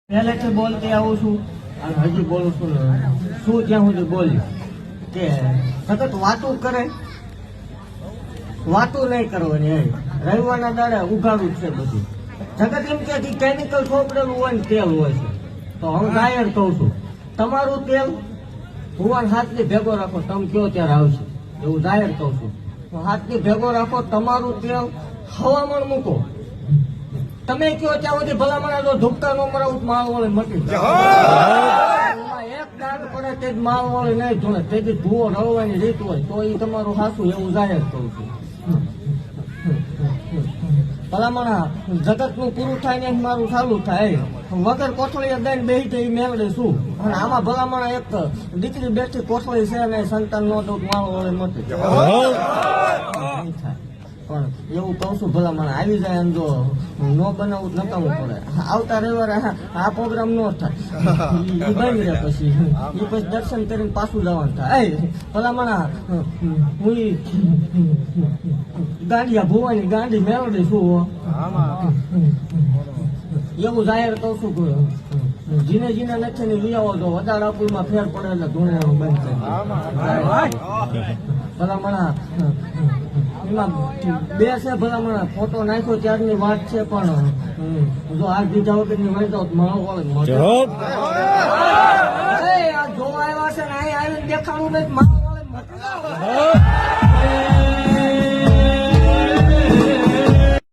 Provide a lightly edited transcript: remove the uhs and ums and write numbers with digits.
પહેલેથી બોલતી આવું છું અને હજી બોલું છું ને. શું ત્યાં સુધી બોલ્યું કે સતત વાતું કરે, વાતું નહીં કરવાની. રવિવારના દાડે ઉઘાડું જ છે બધું. જગત એમ કે કેમિકલ છોપડેલું હોય ને તેલ હોય છે, તો હું ગાયર કહું છું તમારું તેલ ભુવન હાથની ભેગો રાખો, તમે કયો ત્યારે આવશે. એવું જાહેર કહું છું. હાથની ભેગો રાખો, તમારું તેલ હવામાન મૂકો. તમે કયો ત્યાં સુધી ભલામણ જો ધૂપતા નો મરાવું માલ વાળે મટી એક દાગ પડે તે જ માલ વાળે નહીં જોડે, તેથી ભૂવો રળવાની રીત હોય તો એ તમારું હાસું. એવું જાહેર કહું છું. ભલામણ જગત નું પૂરું થાય ને મારું ચાલુ થાય. વગર કોથળીએ દઈને બેસી જાય મેળવે શું? અને આમાં ભલામણ એક દીકરી બેઠી કોથળી છે ને સંતાન નો દઉં માલ વાળે મટી નહીં થાય. પણ એવું કહું છું ભલામણ આવી જાય એમ જો ન બનાવવું નકામું પડે. આવતા રવિવારે આ પ્રોગ્રામ નો થાય એ બની રહે, પછી એ પછી દર્શન કરીને પાછું જવાનું થાય. ભલામણ હું ગાંડિયા ભુવાની ગાંડી મેળવી શું એવું જાહેર કહું છું કે જીને જીને નથી ને લઈ આવો તો વધારે પુલમાં ફેર પડે એટલે ધૂણે બંધ થાય. ભલામણ એમાં બે છે ભલામણ ફોટો નાખ્યો ત્યારની વાત છે, પણ જો આ બીજા વખતની મળી જાવ તો મારો વાળે મળે. આ જોવા આવ્યા છે ને અહીં આવીને દેખાડું નહીં મારો વાળે